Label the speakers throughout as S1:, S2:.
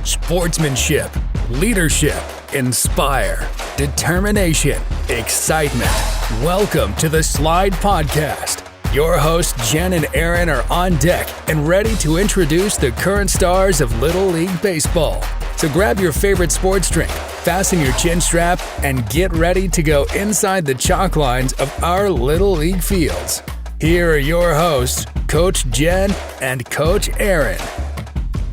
S1: Sportsmanship, leadership, inspire, determination, excitement. Welcome to the Slide Podcast. Your hosts, Jen and Aaron, are on deck and ready to introduce the current stars of Little League Baseball. So grab your favorite sports drink, fasten your chin strap, and get ready to go inside the chalk lines of our Little League fields. Here are your hosts, Coach Jen and Coach Aaron.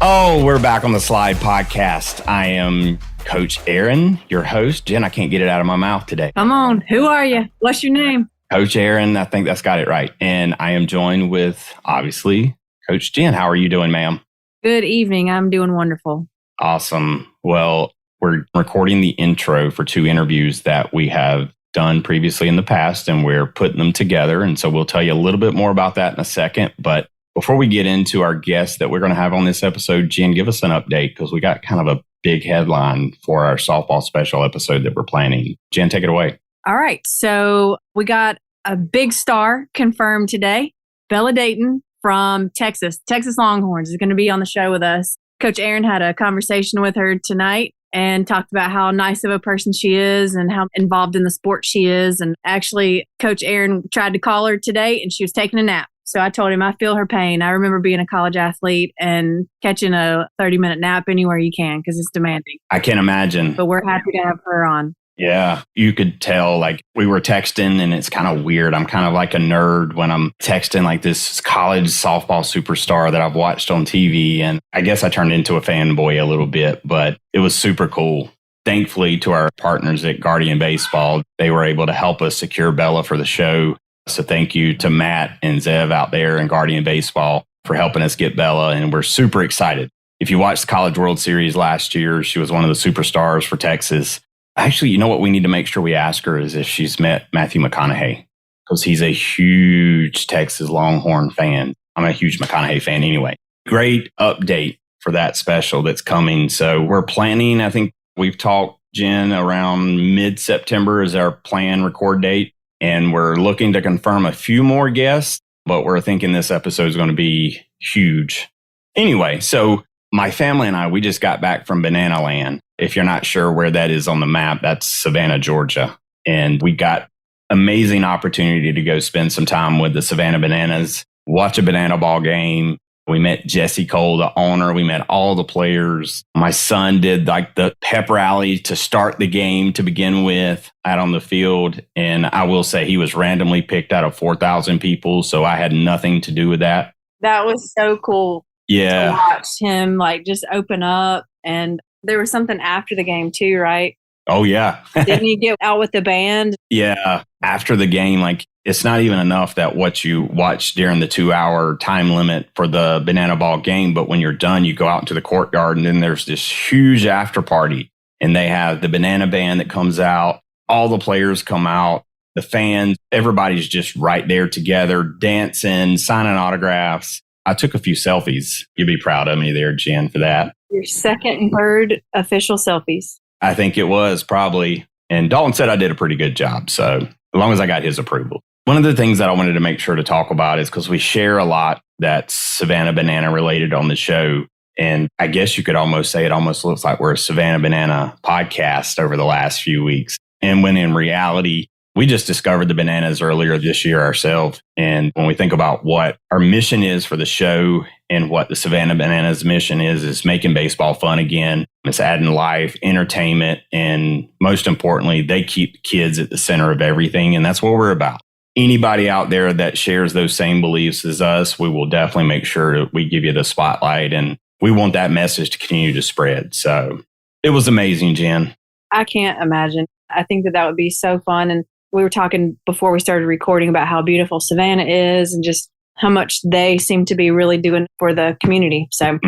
S2: Oh, we're back on the Slide Podcast. I am Coach Aaron, your host. Jen, I can't get it out of my mouth today.
S3: Come on. Who are you? What's your name?
S2: Coach Aaron. I think that's got it right. And I am joined with, obviously, Coach Jen. How are you doing, ma'am?
S3: Good evening. I'm doing wonderful.
S2: Awesome. Well, we're recording the intro for two interviews that we have done previously in the past, and we're putting them together. And so we'll tell you a little bit more about that in a second. But before we get into our guests that we're going to have on this episode, Jen, give us an update because we got kind of a big headline for our softball special episode that we're planning. Jen, take it away.
S3: All right. So we got a big star confirmed today. Bella Dayton from Texas Longhorns is going to be on the show with us. Coach Aaron had a conversation with her tonight and talked about how nice of a person she is and how involved in the sport she is. And actually, Coach Aaron tried to call her today and she was taking a nap. So I told him I feel her pain. I remember being a college athlete and catching a 30-minute nap anywhere you can because it's demanding.
S2: I can't imagine.
S3: But we're happy to have her on.
S2: Yeah, you could tell, like, we were texting and it's kind of weird. I'm kind of like a nerd when I'm texting like this college softball superstar that I've watched on TV. And I guess I turned into a fanboy a little bit, but it was super cool. Thankfully, to our partners at Guardian Baseball, they were able to help us secure Bella for the show. So thank you to Matt and Zev out there in Guardian Baseball for helping us get Bella. And we're super excited. If you watched the College World Series last year, she was one of the superstars for Texas. Actually, you know what we need to make sure we ask her is if she's met Matthew McConaughey, because he's a huge Texas Longhorn fan. I'm a huge McConaughey fan anyway. Great update for that special that's coming. So we're planning, I think we've talked, Jen, around mid-September is our planned record date. And we're looking to confirm a few more guests, but we're thinking this episode is going to be huge. Anyway, so my family and I, we just got back from Banana Land. If you're not sure where that is on the map, that's Savannah, Georgia. And we got amazing opportunity to go spend some time with the Savannah Bananas, watch a banana ball game. We met Jesse Cole, the owner. We met all the players. My son did like the pep rally to start the game to begin with out on the field. And I will say he was randomly picked out of 4,000 people. So I had nothing to do with that.
S3: That was so cool.
S2: Yeah.
S3: To watch him like just open up. And there was something after the game too, right?
S2: Oh, yeah.
S3: Didn't you get out with the band?
S2: Yeah. After the game, like it's not even enough that what you watch during the 2-hour time limit for the banana ball game. But when you're done, you go out into the courtyard and then there's this huge after party and they have the banana band that comes out. All the players come out, the fans, everybody's just right there together, dancing, signing autographs. I took a few selfies. You'd be proud of me there, Jen, for that.
S3: Your second and third official selfies.
S2: I think it was probably. And Dalton said I did a pretty good job. So as long as I got his approval. One of the things that I wanted to make sure to talk about is because we share a lot that's Savannah Banana related on the show. And I guess you could almost say it almost looks like we're a Savannah Banana podcast over the last few weeks. And when in reality, we just discovered the Bananas earlier this year ourselves. And when we think about what our mission is for the show and what the Savannah Bananas mission is making baseball fun again. It's adding life, entertainment, and most importantly, they keep kids at the center of everything. And that's what we're about. Anybody out there that shares those same beliefs as us, we will definitely make sure that we give you the spotlight. And we want that message to continue to spread. So it was amazing, Jen.
S3: I can't imagine. I think that would be so fun. And we were talking before we started recording about how beautiful Savannah is and just how much they seem to be really doing for the community. So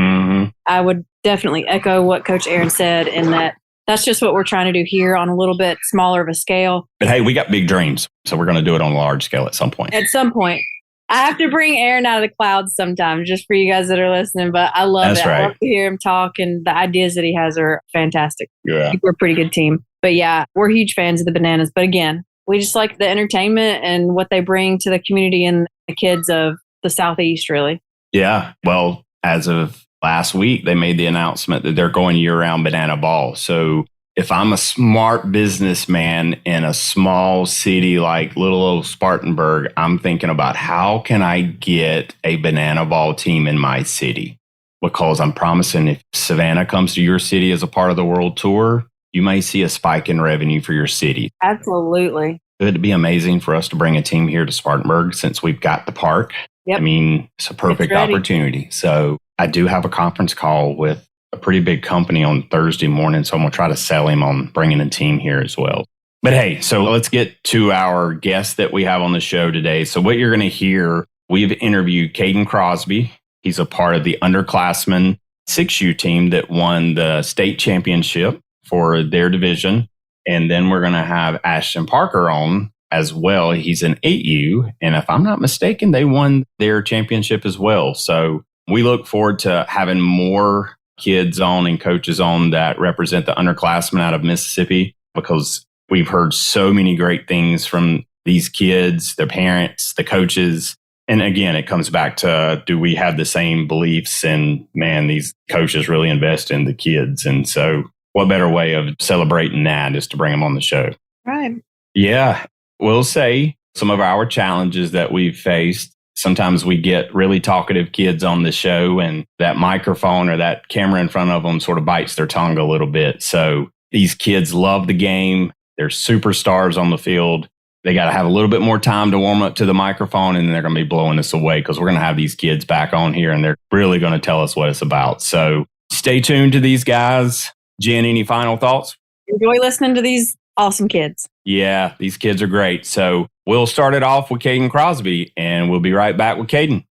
S3: I would definitely echo what Coach Aaron said in that that's just what we're trying to do here on a little bit smaller of a scale.
S2: But hey, we got big dreams. So we're going to do it on a large scale at some point.
S3: At some point. I have to bring Aaron out of the clouds sometimes just for you guys that are listening. But I love it.
S2: Right.
S3: I love to hear him talk, and the ideas that he has are fantastic.
S2: Yeah.
S3: I think we're a pretty good team. But yeah, we're huge fans of the Bananas. But again, we just like the entertainment and what they bring to the community and the kids of the Southeast, really.
S2: Yeah. Well, as of last week they made the announcement that they're going year-round banana ball. So if I'm a smart businessman in a small city like little old Spartanburg, I'm thinking about how can I get a banana ball team in my city? Because I'm promising if Savannah comes to your city as a part of the world tour, you may see a spike in revenue for your city.
S3: Absolutely.
S2: It'd be amazing for us to bring a team here to Spartanburg since we've got the park.
S3: Yep.
S2: I mean, it's a perfect opportunity. So I do have a conference call with a pretty big company on Thursday morning. So I'm going to try to sell him on bringing a team here as well. But hey, so let's get to our guest that we have on the show today. So what you're going to hear, we've interviewed Cayden Crosby. He's a part of the Underclassmen 6U team that won the state championship for their division. And then we're going to have Ashton Parker on as well. He's an 8U. And if I'm not mistaken, they won their championship as well. So we look forward to having more kids on and coaches on that represent the underclassmen out of Mississippi, because we've heard so many great things from these kids, their parents, the coaches. And again, it comes back to, do we have the same beliefs? And man, these coaches really invest in the kids. And so what better way of celebrating that is to bring them on the show?
S3: Right.
S2: Yeah. We'll say some of our challenges that we've faced. Sometimes we get really talkative kids on the show and that microphone or that camera in front of them sort of bites their tongue a little bit. So these kids love the game. They're superstars on the field. They got to have a little bit more time to warm up to the microphone, and then they're going to be blowing us away because we're going to have these kids back on here and they're really going to tell us what it's about. So stay tuned to these guys. Jen, any final thoughts?
S3: Enjoy listening to these awesome kids.
S2: Yeah, these kids are great. So we'll start it off with Cayden Crosby, and we'll be right back with Cayden.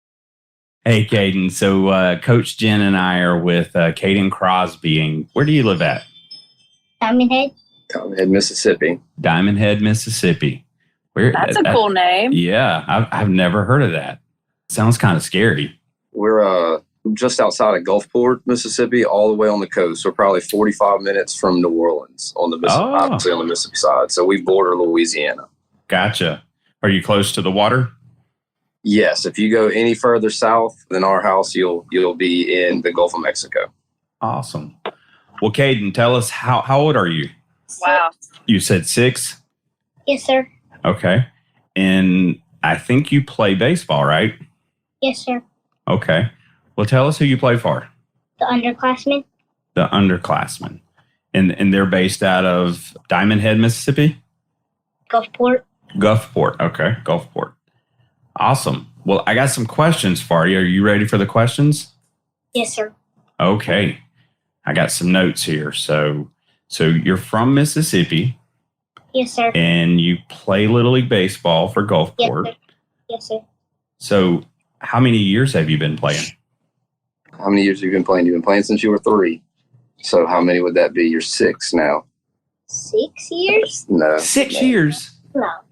S2: Hey, Cayden. So Coach Jen and I are with Cayden Crosby. And where do you live at?
S4: Diamond Head.
S5: Diamond Head, Mississippi.
S2: Diamond Head, Mississippi.
S3: That's a cool name.
S2: Yeah, I've never heard of that. Sounds kind of scary.
S5: We're just outside of Gulfport, Mississippi, all the way on the coast. We're probably 45 minutes from New Orleans on the Mississippi, obviously on the Mississippi side. So we border Louisiana.
S2: Gotcha. Are you close to the water?
S5: Yes. If you go any further south than our house, you'll be in the Gulf of Mexico.
S2: Awesome. Well, Cayden, tell us, how old are you?
S3: Wow.
S2: You said 6?
S4: Yes, sir.
S2: Okay. And I think you play baseball, right?
S4: Yes, sir.
S2: Okay. Well, tell us who you play for.
S4: The Underclassmen.
S2: The Underclassmen. And they're based out of Diamond Head, Mississippi?
S4: Gulfport.
S2: Gulfport. Okay. Gulfport. Awesome. Well, I got some questions for you. Are you ready for the questions?
S4: Yes, sir.
S2: Okay. I got some notes here. So you're from Mississippi.
S4: Yes, sir.
S2: And you play Little League Baseball for Gulfport.
S4: Yes, sir. Yes, sir.
S2: So how many years have you been playing?
S5: How many years have you been playing? You've been playing since you were 3. So how many would that be? You're 6 now.
S4: 6 years?
S5: No.
S2: 6 years?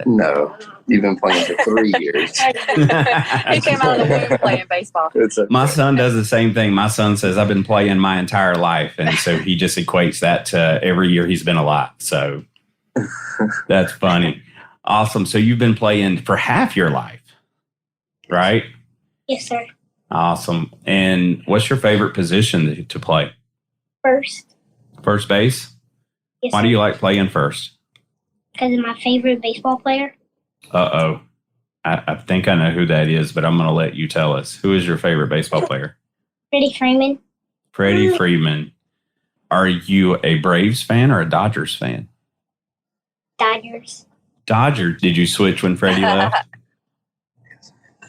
S5: No. You've been playing for 3 years.
S3: He came out of the womb playing baseball.
S2: My son does the same thing. My son says, I've been playing my entire life. And so he just equates that to every year he's been alive. So that's funny. Awesome. So you've been playing for half your life, right?
S4: Yes, sir.
S2: Awesome. And what's your favorite position to play?
S4: First.
S2: First base?
S4: Yes,
S2: Why
S4: sir.
S2: do you like playing first?
S4: Because of my favorite baseball player.
S2: Uh-oh. I think I know who that is, but I'm going to let you tell us. Who is your favorite baseball player?
S4: Freddie Freeman.
S2: Freddy Freeman. Are you a Braves fan or a Dodgers fan?
S4: Dodgers.
S2: Dodgers. Did you switch when Freddie left?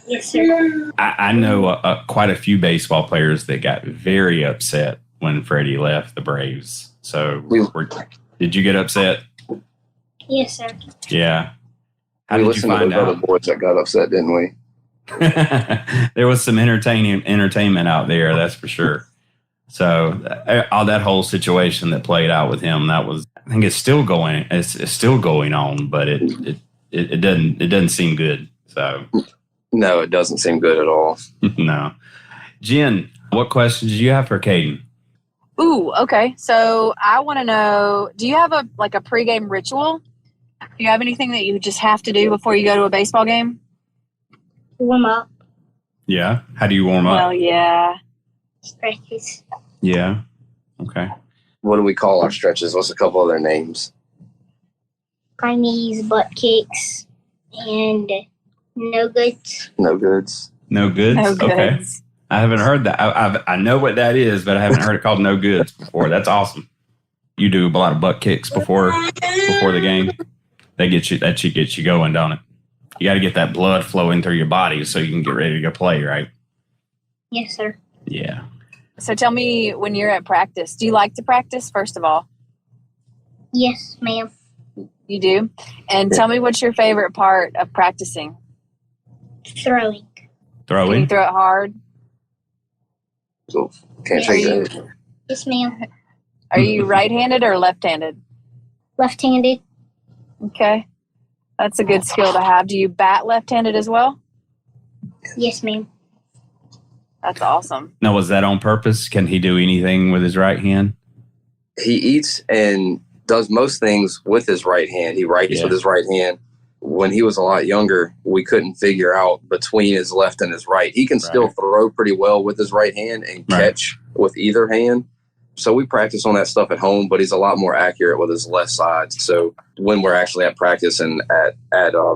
S4: Yes, sir.
S2: I know quite a few baseball players that got very upset when Freddie left the Braves. So did you get upset?
S4: Yes, sir.
S2: Yeah. How
S5: we
S2: did you
S5: listened
S2: find
S5: to those
S2: out?
S5: other boys that got upset, didn't we?
S2: There was some entertainment out there, that's for sure. So all that whole situation that played out with him, that was, I think it's still going. It's still going on, but it doesn't seem good. So
S5: No, it doesn't seem good at all.
S2: no. Jen, what questions do you have for Cayden?
S3: Ooh, okay. So I want to know, do you have a pregame ritual? Do you have anything that you just have to do before you go to a baseball game?
S4: Warm up.
S2: Yeah. How do you warm up?
S3: Well, yeah.
S4: stretches.
S2: Yeah. Okay.
S5: What do we call our stretches? What's a couple other names?
S4: High knees, butt kicks, and no goods.
S5: No goods.
S2: No goods?
S3: No
S2: Okay.
S3: goods.
S2: I haven't heard that. I know what that is, but I haven't heard it called no goods before. That's awesome. You do a lot of butt kicks before the game. That should get you going, don't it? You got to get that blood flowing through your body so you can get ready to go play, right?
S4: Yes, sir.
S2: Yeah.
S3: So tell me, when you're at practice, do you like to practice, first of all?
S4: Yes, ma'am.
S3: You do? And tell me, what's your favorite part of practicing?
S4: Throwing.
S3: Can you
S2: Throwing?
S3: throw it hard?
S5: So can't
S4: Yes.
S5: take that.
S4: Yes, ma'am.
S3: Are you right-handed or left-handed?
S4: Left-handed.
S3: Okay. That's a good skill to have. Do you bat left-handed as well?
S4: Yes, ma'am.
S3: That's awesome.
S2: Now, was that on purpose? Can he do anything with his right hand?
S5: He eats and does most things with his right hand. He writes with his right hand. When he was a lot younger, we couldn't figure out between his left and his right. He can still throw pretty well with his right hand and catch with either hand. So we practice on that stuff at home, but he's a lot more accurate with his left side. So when we're actually at practice and at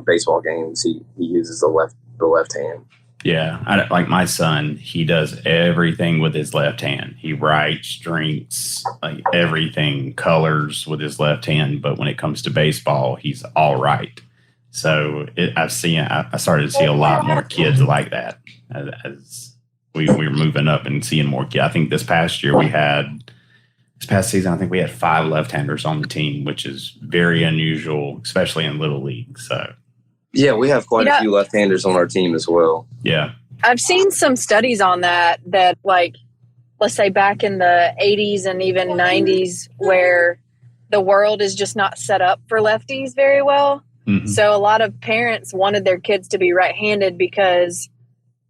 S5: baseball games, he uses the left hand.
S2: Yeah, like my son, he does everything with his left hand. He writes, drinks, like everything, colors with his left hand. But when it comes to baseball, he's all right. So I started to see a lot more kids like that as we're moving up and seeing more kids. I think this past season, I think we had 5 left-handers on the team, which is very unusual, especially in Little League. So.
S5: Yeah, we have quite a few left-handers on our team as well.
S2: Yeah.
S3: I've seen some studies on that like, let's say back in the 80s and even 90s, where the world is just not set up for lefties very well. Mm-hmm. So a lot of parents wanted their kids to be right-handed because,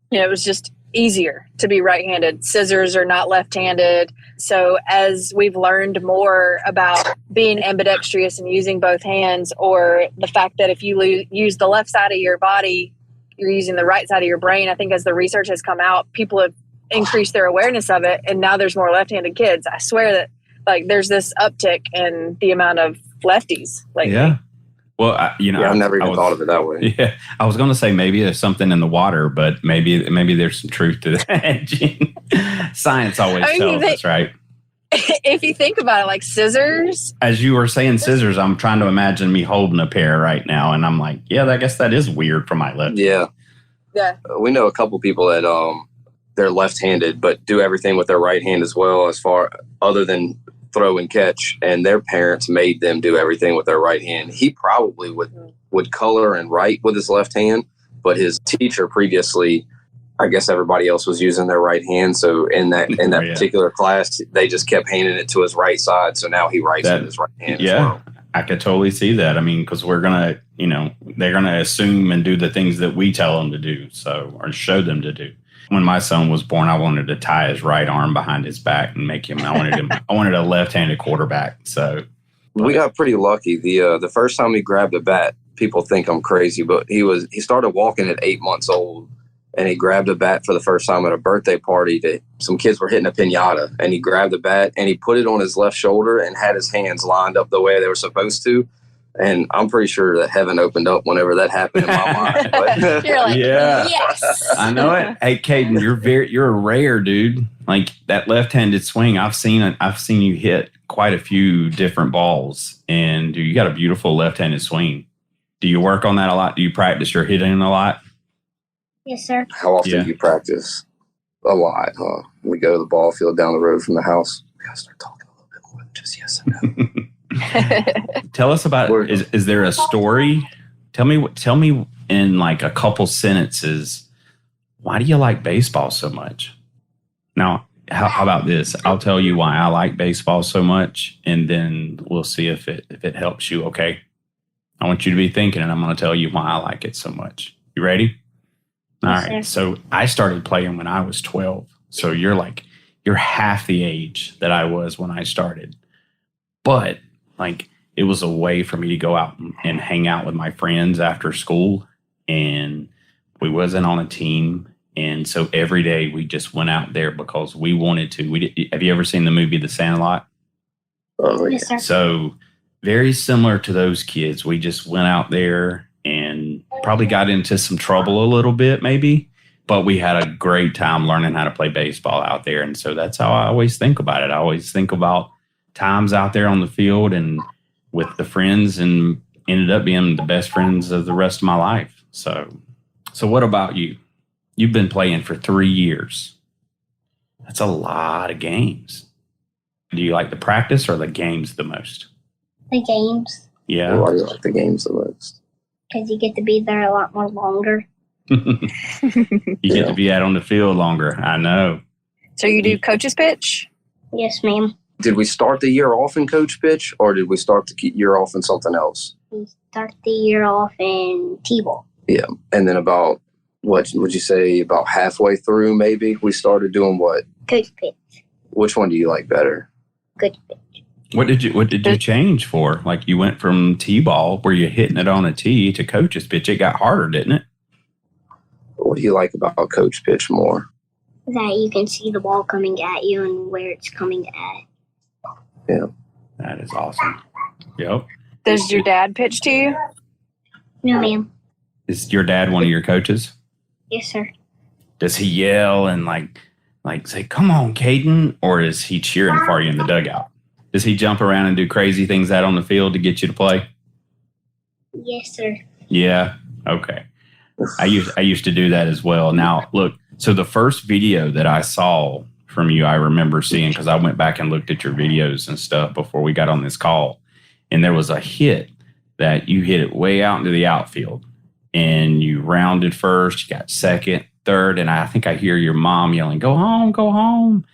S3: it was just easier to be right-handed. Scissors are not left-handed. So as we've learned more about being ambidextrous and using both hands, or the fact that if you use the left side of your body, you're using the right side of your brain, I think as the research has come out, people have increased their awareness of it, and now there's more left-handed kids. I swear that there's this uptick in the amount of lefties lately.
S2: Yeah. Well, I've
S5: never even thought of it that way.
S2: Yeah, I was going to say maybe there's something in the water, but maybe there's some truth to that. Science always tells us, right?
S3: If you think about it, like scissors.
S2: As you were saying scissors, I'm trying to imagine me holding a pair right now, and I'm like, yeah, I guess that is weird for my left.
S5: Yeah.
S3: Yeah.
S5: We know a couple people that they're left-handed, but do everything with their right hand as well, other than throw and catch, and their parents made them do everything with their right hand. He probably would color and write with his left hand, but his teacher previously, I guess everybody else was using their right hand. So in that particular class, they just kept handing it to his right side. So now he writes with his right hand as well.
S2: I could totally see that. I mean, because we're going to, they're going to assume and do the things that we tell them to do, or show them to do. When my son was born, I wanted to tie his right arm behind his back and make him. I wanted a left-handed quarterback. So
S5: we got pretty lucky. The first time he grabbed a bat, people think I'm crazy, but he started walking at 8 months old, and he grabbed a bat for the first time at a birthday party that some kids were hitting a piñata, and he grabbed the bat and he put it on his left shoulder and had his hands lined up the way they were supposed to. And I'm pretty sure that heaven opened up whenever that happened in my mind. But,
S3: you're like, yes.
S2: I know it. Hey, Cayden, you're a rare dude. Like that left-handed swing, I've seen you hit quite a few different balls, and you got a beautiful left-handed swing. Do you work on that a lot? Do you practice your hitting a lot?
S4: Yes, sir.
S5: How often do you practice? A lot, huh? We go to the ball field down the road from the house. We gotta start talking a little bit more than just yes and no.
S2: Tell us about, is there a story? Tell me in like a couple sentences, why do you like baseball so much? Now, how about this? I'll tell you why I like baseball so much, and then we'll see if it helps you, okay? I want you to be thinking, and I'm going to tell you why I like it so much. You ready? All right. So I started playing when I was 12. So you're half the age that I was when I started. But it was a way for me to go out and hang out with my friends after school, and we wasn't on a team, And so every day we just went out there because we wanted to. Have you ever seen the movie The Sandlot?
S5: Oh, yeah.
S4: Yes, sir.
S2: So very similar to those kids. We just went out there and probably got into some trouble a little bit maybe, but we had a great time learning how to play baseball out there. And so that's how I always think about it. I always think about times out there on the field and with the friends, and ended up being the best friends of the rest of my life. So what about you? You've been playing for 3 years. That's a lot of games. Do you like the practice or the games the most?
S4: The games,
S2: Yeah.
S5: Why do you like the games the most?
S4: because you get to be there a lot more longer.
S2: You get to be out on the field longer. I know.
S6: So you do coach's pitch?
S4: Yes, ma'am.
S5: Did we start the year off in coach pitch, or did we start the year off in something else?
S4: We start the year off in T-ball.
S5: Yeah. And then about, what would you say, about halfway through maybe, we started doing what?
S4: Coach pitch.
S5: Which one do you like better?
S4: Coach pitch.
S2: What did you change for? Like you went from T-ball, where you're hitting it on a tee, to coach's pitch. It got harder, didn't it?
S5: What do you like about coach pitch more?
S4: That you can see the ball coming at you and where it's coming at.
S5: Yeah.
S2: That is awesome. Yep.
S6: Does your dad pitch to you?
S4: No, ma'am.
S2: Is your dad one of your coaches?
S4: Yes, sir.
S2: Does he yell and like say, "Come on, Cayden," or is he cheering for you in the dugout? Does he jump around and do crazy things out on the field to get you to play?
S4: Yes, sir.
S2: Yeah. Okay. I used to do that as well. Now, look, so the first video that I saw from you, I remember seeing, because I went back and looked at your videos and stuff before we got on this call. And there was a hit that you hit it way out into the outfield. And you rounded first, you got second, third. And I think I hear your mom yelling, "Go home, go home."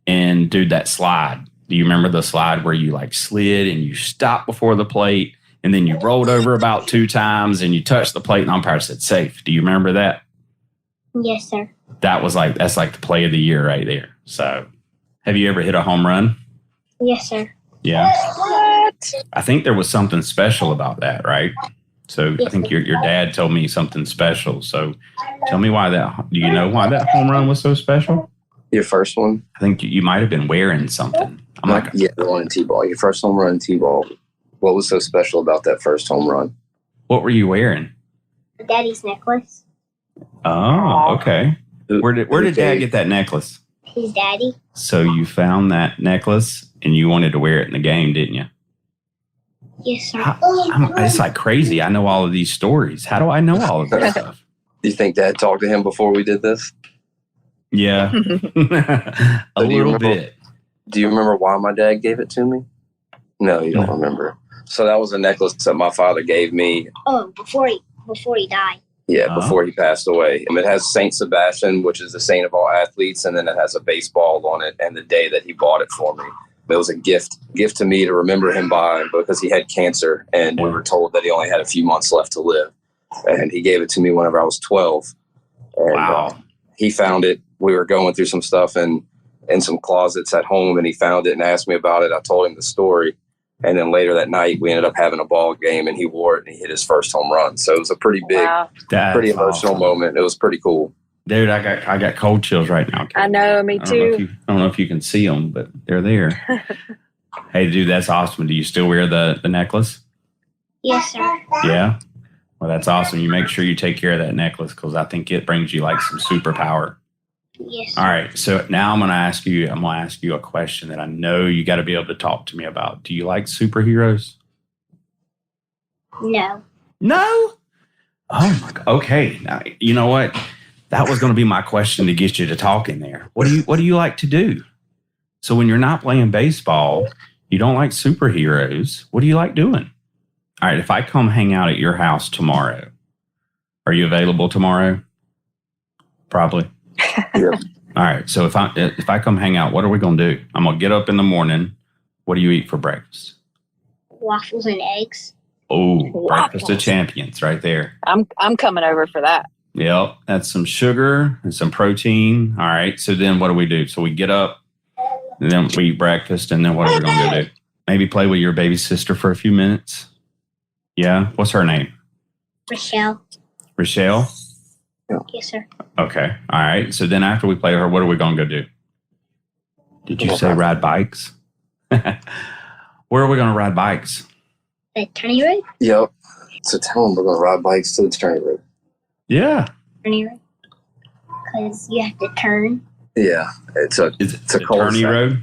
S2: And dude, that slide. Do you remember the slide where you like slid and you stopped before the plate? And then you rolled over about 2 times and you touched the plate and umpire said safe. Do you remember that?
S4: Yes, sir.
S2: That's like the play of the year right there. So have you ever hit a home run?
S4: Yes, sir.
S2: Yeah.
S6: What?
S2: I think there was something special about that, right? So I
S4: Yes,
S2: think
S4: sir.
S2: your dad told me something special. So tell me why do you know why that home run was so special?
S5: Your first one?
S2: I think you might have been wearing something.
S5: Yeah, the one in T-ball. Your first home run in T-ball. What was so special about that first home run?
S2: What were you wearing?
S4: Daddy's necklace.
S2: Oh, okay. Where did Dad get that necklace?
S4: His daddy.
S2: So you found that necklace and you wanted to wear it in the game, didn't you?
S4: Yes, sir.
S2: It's like crazy. I know all of these stories. How do I know all of this stuff?
S5: Do you think Dad talked to him before we did this?
S2: Yeah, a
S5: So do you
S2: little
S5: remember-
S2: bit.
S5: Do you remember why my dad gave it to me? No, you don't
S2: No.
S5: remember. So that was a necklace that my father gave me.
S4: Oh, before he died.
S5: Yeah,
S2: Oh.
S5: before he passed away. And it has Saint Sebastian, which is the saint of all athletes, and then it has a baseball on it and the day that he bought it for me. It was a gift to me to remember him by, because he had cancer and we were told that he only had a few months left to live. And he gave it to me whenever I was 12. And
S2: Wow.
S5: he found it. We were going through some stuff in some closets at home, and he found it and asked me about it. I told him the story. And then later that night, we ended up having a ball game, and he wore it and he hit his first home run. So it was a pretty big,
S6: Wow.
S2: That's
S5: pretty emotional
S2: awesome.
S5: moment. It was pretty cool.
S2: Dude, I got cold chills right now.
S6: I know, me
S2: I don't know if
S6: too.
S2: I don't know if you can see them, but they're there. Hey, dude, that's awesome. Do you still wear the necklace?
S4: Yes, sir.
S2: Yeah. Well, that's awesome. You make sure you take care of that necklace, because I think it brings you like some superpower.
S4: Yes, sir.
S2: All right. So now I'm going to ask you a question that I know you got to be able to talk to me about. Do you like superheroes?
S4: No.
S2: No. Oh my God. Okay. Now, you know what? That was going to be my question to get you to talk in there. What do you like to do? So when you're not playing baseball, you don't like superheroes. What do you like doing? All right. If I come hang out at your house tomorrow, are you available tomorrow? Probably.
S5: Yeah.
S2: All right. So if I come hang out, what are we going to do? I'm going to get up in the morning. What do you eat for breakfast?
S4: Waffles and eggs.
S2: Oh, breakfast of
S6: Waffles.
S2: champions right there.
S6: I'm coming over for that.
S2: Yep. That's some sugar and some protein. All right. So then what do we do? So we get up and then we eat breakfast. And then what are we going to go do? Maybe play with your baby sister for a few minutes. Yeah. What's her name?
S4: Rochelle.
S2: Rochelle?
S4: Yes, sir.
S2: Okay. All right. So then after we play her, what are we going to go do? Did you say ride bikes? Where are we going to ride bikes?
S4: The turning road?
S5: Yep. So tell them we're going to ride bikes to the turning road.
S2: Yeah.
S4: Turning road? Because you have to turn.
S5: Yeah. It's a
S2: turny road?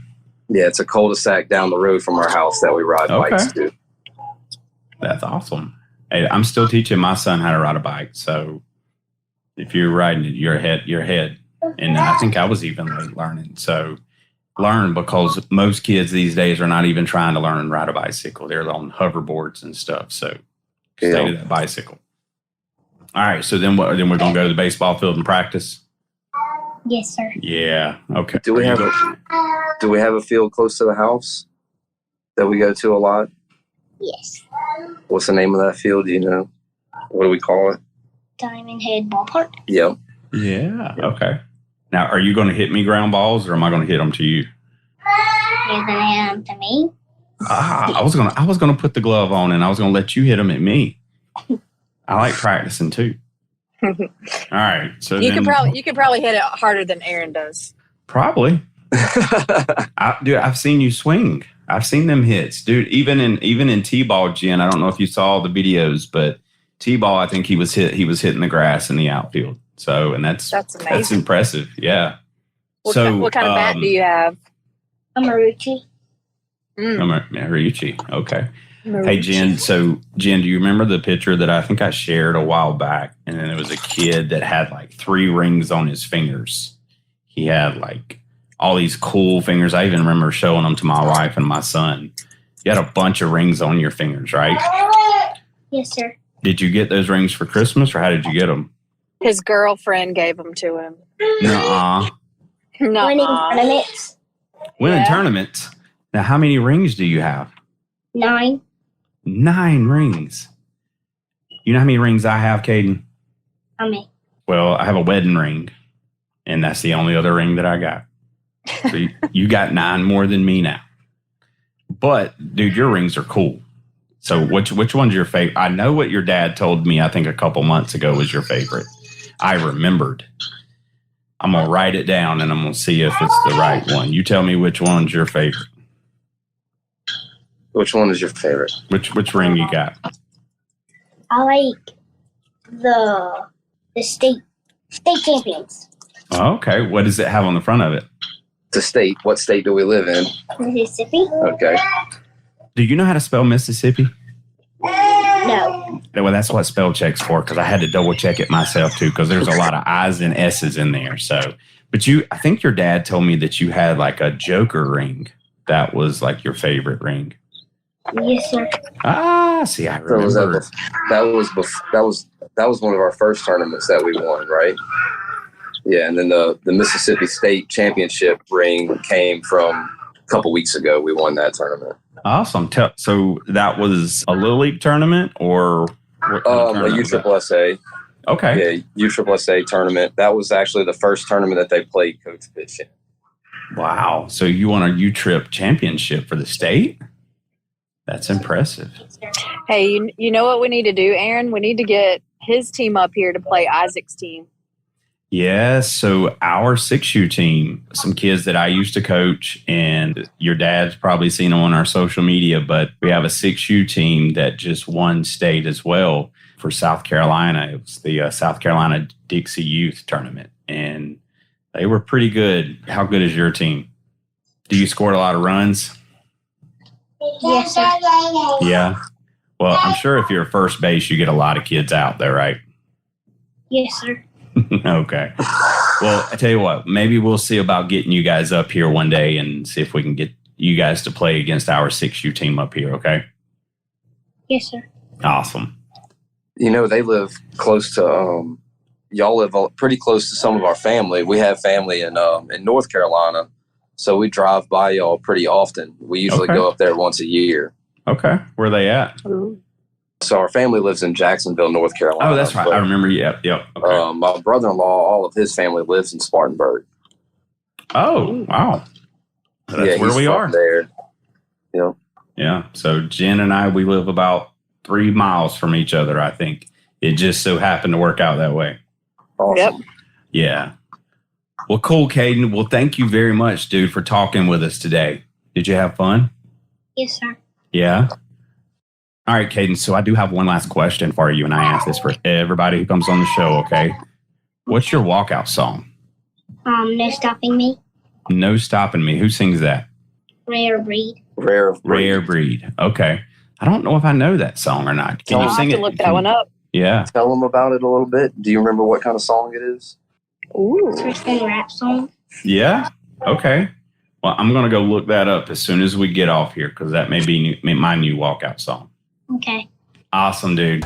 S5: Yeah, it's a cul-de-sac down the road from our house that we ride bikes to.
S2: That's awesome. Hey, I'm still teaching my son how to ride a bike. So if you're riding it, you're ahead. And I think I was even late learning. So learn, because most kids these days are not even trying to learn and ride a bicycle. They're on hoverboards and stuff. So stay to that bicycle. All right. So then we're going to go to the baseball field and practice.
S4: Yes, sir.
S2: Yeah. Okay.
S5: Do we have a field close to the house that we go to a lot?
S4: Yes.
S5: What's the name of that field? Do you know? What do we call it?
S4: Diamond Head Ballpark.
S5: Yep.
S2: Yeah. Okay. Now, are you going to hit me ground balls, or am I going to hit them to you?
S4: You're going to hit them to me.
S2: I was going to put the glove on, and I was going to let you hit them at me. I like practicing too. All right. So
S6: you could probably hit it harder than Aaron does.
S2: Probably. Dude, I've seen you swing. I've seen them hits, dude. Even in T-ball, Jen. I don't know if you saw the videos, but T-ball, I think he was hitting the grass in the outfield. So, and that's amazing. That's impressive. Yeah.
S6: What kind of bat do you have?
S4: A Marucci.
S2: Marucci. Okay. Hey, Jen. So, Jen, do you remember the picture that I think I shared a while back? And then there was a kid that had like 3 rings on his fingers. He had like all these cool fingers. I even remember showing them to my wife and my son. You had a bunch of rings on your fingers, right?
S4: Yes, sir.
S2: Did you get those rings for Christmas, or how did you get them?
S6: His girlfriend gave them to him.
S2: Nuh-uh.
S4: Winning tournaments.
S2: Winning tournaments? Now, how many rings do you have?
S4: 9.
S2: 9 rings. You know how many rings I have, Cayden?
S4: How many?
S2: Well, I have a wedding ring, and that's the only other ring that I got. So you got 9 more than me now. But, dude, your rings are cool. So which one's your favorite? I know what your dad told me, I think a couple months ago, was your favorite. I remembered. I'm going to write it down, and I'm going to see if it's the right one. You tell me which one's your favorite.
S5: Which one is your favorite?
S2: Which ring you got?
S4: I like the state champions.
S2: Oh, okay. What does it have on the front of it?
S5: The state. What state do we live in?
S4: Mississippi.
S5: Okay.
S2: Do you know how to spell Mississippi?
S4: No.
S2: Well, that's what spell check's for, because I had to double check it myself too, because there's a lot of I's and S's in there. So, but I think your dad told me that you had like a Joker ring that was like your favorite ring.
S4: Yes, sir.
S2: See, I remember.
S5: That was one of our first tournaments that we won, right? Yeah, and then the Mississippi State Championship ring came from a couple weeks ago. We won that tournament.
S2: Awesome. So that was a Little League tournament, or what kind of tournament?
S5: A USSSA.
S2: Okay.
S5: Yeah, USSSA tournament. That was actually the first tournament that they played coach pitch in.
S2: Wow. So you won a U-Trip championship for the state? That's impressive.
S6: Hey, you know what we need to do, Aaron? We need to get his team up here to play Isaac's team.
S2: Yes. So our 6U team, some kids that I used to coach, and your dad's probably seen them on our social media, but we have a 6U team that just won state as well for South Carolina. It was the South Carolina Dixie Youth Tournament, and they were pretty good. How good is your team? Do you score a lot of runs?
S4: Yes, sir.
S2: Yeah. Well, I'm sure if you're at first base, you get a lot of kids out there, right?
S4: Yes, sir.
S2: Okay. Well, I tell you what, maybe we'll see about getting you guys up here one day and see if we can get you guys to play against our 6U team up here, okay?
S4: Yes, sir.
S2: Awesome.
S5: You know, they live close to, y'all live pretty close to some of our family. We have family in North Carolina, so we drive by y'all pretty often. We usually go up there once a year.
S2: Okay. Where are they at?
S6: Ooh.
S5: So our family lives in Jacksonville, North Carolina.
S2: Oh, that's right. I remember. Yep. Okay.
S5: My brother-in-law, all of his family lives in Spartanburg.
S2: Oh, wow. That's where we are.
S5: There. Yep.
S2: Yeah. So Jen and I, we live about 3 miles from each other, I think. It just so happened to work out that way.
S5: Awesome.
S2: Yeah. Well, cool, Cayden. Well, thank you very much, dude, for talking with us today. Did you have fun?
S4: Yes, sir.
S2: Yeah. All right, Cayden. So I do have one last question for you, and I ask this for everybody who comes on the show, okay? What's your walkout song?
S4: No Stopping Me.
S2: No Stopping Me. Who sings that?
S4: Rare Breed.
S2: Rare Breed. Okay. I don't know if I know that song or not. Can you
S6: I'll
S2: sing
S6: have
S2: it?
S6: to look that one up.
S2: Yeah.
S5: Tell them about it a little bit. Do you remember what kind of song it is?
S6: Ooh.
S4: Christian rap song.
S2: Yeah? Okay. Well, I'm going to go look that up as soon as we get off here because that may be my new walkout song.
S4: Okay.
S2: Awesome, dude.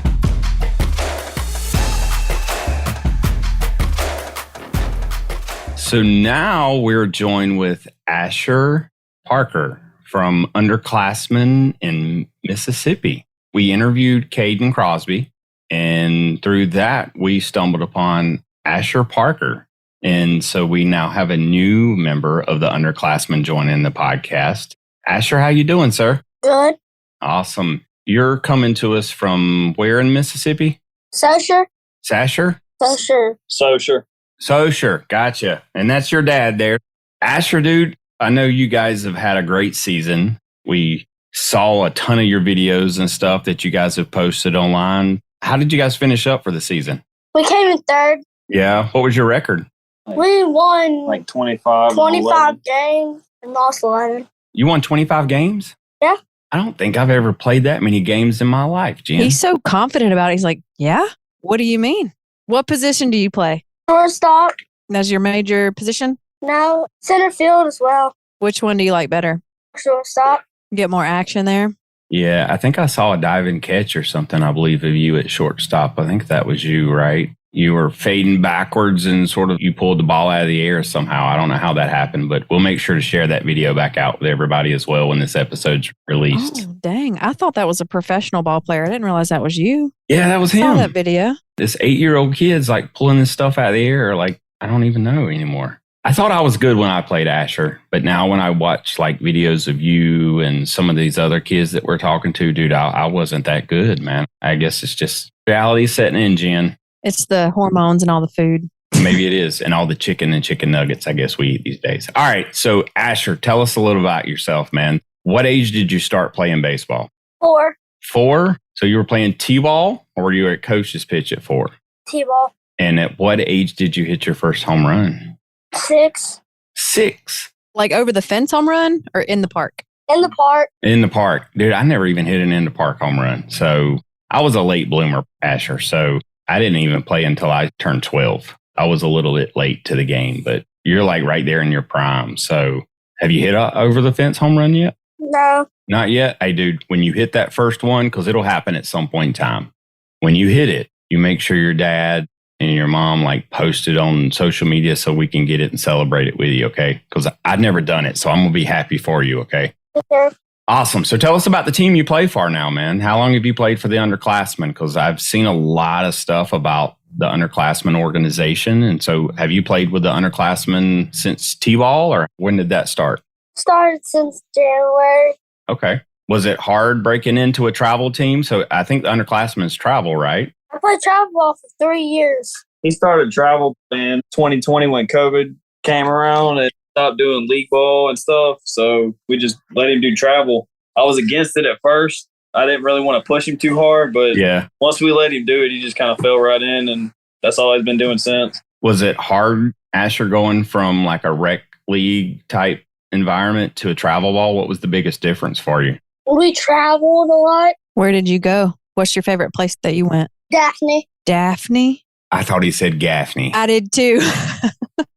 S2: So now we're joined with Asher Parker from Underclassmen in Mississippi. We interviewed Cayden Crosby, and through that, we stumbled upon Asher Parker. And so we now have a new member of the Underclassmen joining the podcast. Asher, how you doing, sir?
S7: Good.
S2: Awesome. You're coming to us from where in Mississippi?
S7: Sasher?
S2: Sasher?
S7: Sasher.
S2: Sasher. Gotcha. And that's your dad there. Asher, dude, I know you guys have had a great season. We saw a ton of your videos and stuff that you guys have posted online. How did you guys finish up for the season?
S7: We came in third.
S2: Yeah. What was your record?
S7: We won
S8: Like 25
S7: games and lost 11.
S2: You won 25 games?
S7: Yeah.
S2: I don't think I've ever played that many games in my life, Jen.
S3: He's so confident about it. He's like, yeah? What do you mean? What position do you play?
S7: Shortstop.
S3: That's your major position?
S7: No, center field as well.
S3: Which one do you like better?
S7: Shortstop.
S3: Get more action there?
S2: Yeah, I think I saw a dive and catch or something, I believe, of you at shortstop. I think that was you, right? You were fading backwards and sort of you pulled the ball out of the air somehow. I don't know how that happened, but we'll make sure to share that video back out with everybody as well when this episode's released.
S3: Oh, dang. I thought that was a professional ball player. I didn't realize that was you.
S2: Yeah, that was
S3: I saw
S2: him.
S3: that video.
S2: This 8-year-old kid's like pulling this stuff out of the air. Like, I don't even know anymore. I thought I was good when I played Asher, but now when I watch like videos of you and some of these other kids that we're talking to, dude, I wasn't that good, man. I guess it's just reality setting in, Jen.
S3: It's the hormones and all the food.
S2: Maybe it is. And all the chicken and chicken nuggets, I guess we eat these days. All right. So Asher, tell us a little about yourself, man. What age did you start playing baseball?
S7: 4.
S2: 4? So you were playing T-ball or were you at coach's pitch at 4?
S7: T-ball.
S2: And at what age did you hit your first home run?
S7: 6.
S2: 6.
S3: Like over the fence home run or in the park?
S7: In the park.
S2: In the park. Dude, I never even hit an in the park home run. So I was a late bloomer, Asher. So I didn't even play until I turned 12. I was a little bit late to the game, but you're like right there in your prime. So have you hit a over the fence home run yet?
S7: No.
S2: Not yet. Hey, dude, when you hit that first one, because it'll happen at some point in time, when you hit it, you make sure your dad and your mom like post it on social media so we can get it and celebrate it with you, okay? Because I've never done it, so I'm going to be happy for you, okay?
S7: Okay.
S2: Awesome. So tell us about the team you play for now, man. How long have you played for the Underclassmen? Because I've seen a lot of stuff about the Underclassmen organization. And so have you played with the Underclassmen since T-ball or when did that start?
S7: Started since January.
S2: Okay. Was it hard breaking into a travel team? So I think the Underclassmen's travel, right?
S7: I played travel ball for 3 years.
S8: He started travel in 2020 when COVID came around and stopped doing league ball and stuff. So we just let him do travel. I was against it at first. I didn't really want to push him too hard, but
S2: yeah,
S8: once we let him do it, he just kind of fell right in, and that's all he's been doing since.
S2: Was it hard, Asher, going from like a rec league type environment to a travel ball? What was the biggest difference for you?
S7: We traveled a lot.
S3: Where did you go? What's your favorite place that you went?
S7: Daphne.
S3: Daphne?
S2: I thought he said Gaffney.
S3: I did too.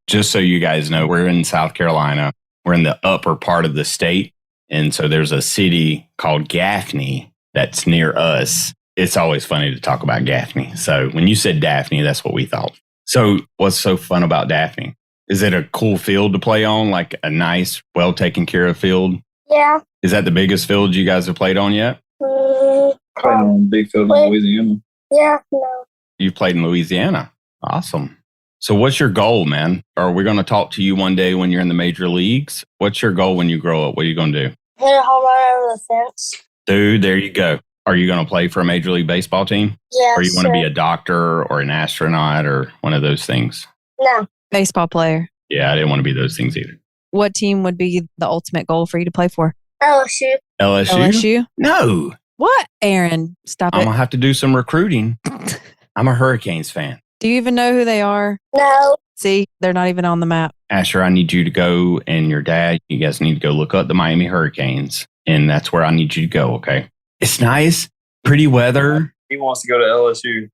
S2: Just so you guys know, we're in South Carolina. We're in the upper part of the state. And so there's a city called Gaffney that's near us. It's always funny to talk about Gaffney. So when you said Daphne, that's what we thought. So what's so fun about Daphne? Is it a cool field to play on? Like a nice, well taken care of field?
S7: Yeah.
S2: Is that the biggest field you guys have played on yet?
S8: Playing on a big field in Louisiana.
S7: Yeah, no.
S2: You've played in Louisiana. Awesome. So what's your goal, man? Are we going to talk to you one day when you're in the major leagues? What's your goal when you grow up? What are you going to do?
S7: Hit a home run over the fence.
S2: Dude, there you go. Are you going to play for a Major League Baseball team?
S7: Yes,
S2: Or you want to
S7: sir.
S2: be a doctor or an astronaut or one of those things?
S7: No.
S3: Baseball player.
S2: Yeah, I didn't want to be those things either.
S3: What team would be the ultimate goal for you to play for?
S7: LSU.
S2: LSU?
S3: LSU?
S2: No.
S3: What? Aaron, stop
S2: I'm
S3: it.
S2: going to have to do some recruiting. I'm a Hurricanes fan.
S3: Do you even know who they are?
S7: No.
S3: See, they're not even on the map.
S2: Asher, I need you to go, and your dad, you guys need to go look up the Miami Hurricanes. And that's where I need you to go, okay? It's nice, pretty weather.
S8: He wants to go to LSU.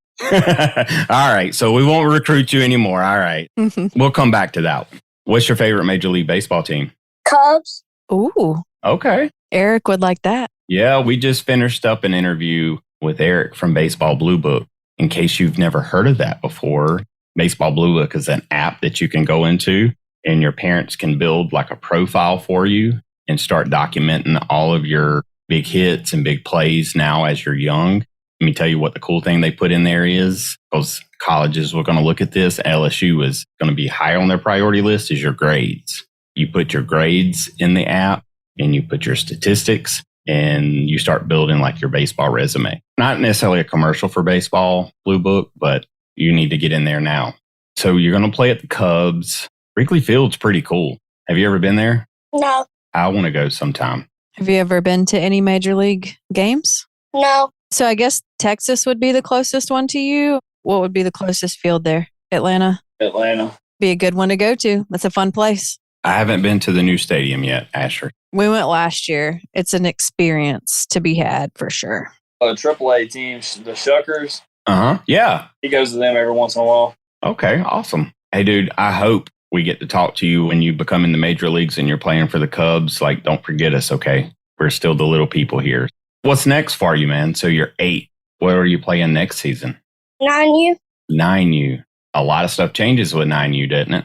S2: All right, so we won't recruit you anymore. All right. We'll come back to that. What's your favorite Major League Baseball team?
S7: Cubs.
S3: Ooh,
S2: Okay.
S3: Eric would like that.
S2: Yeah, we just finished up an interview with Eric from Baseball Blue Book. In case you've never heard of that before, Baseball Blue Book is an app that you can go into and your parents can build like a profile for you and start documenting all of your big hits and big plays now as you're young. Let me tell you what the cool thing they put in there is, because colleges were going to look at this. LSU is going to be higher on their priority list is your grades. You put your grades in the app and you put your statistics and you start building like your baseball resume. Not necessarily a commercial for Baseball Blue Book, but you need to get in there now. So you're going to play at the Cubs. Wrigley Field's pretty cool. Have you ever been there?
S7: No.
S2: I want to go sometime.
S3: Have you ever been to any major league games?
S7: No.
S3: So I guess Texas would be the closest one to you. What would be the closest field there? Atlanta?
S8: Atlanta.
S3: Be a good one to go to. That's a fun place.
S2: I haven't been to the new stadium yet, Asher.
S3: We went last year. It's an experience to be had for sure.
S8: AAA teams, the Shuckers,
S2: Uh-huh. Yeah.
S8: he goes to them every once in a while.
S2: Okay. Awesome. Hey, dude, I hope we get to talk to you when you become in the major leagues and you're playing for the Cubs. Like, don't forget us, okay? We're still the little people here. What's next for you, man? So you're 8. What are you playing next season?
S7: 9U.
S2: 9U. A lot of stuff changes with 9U, doesn't it?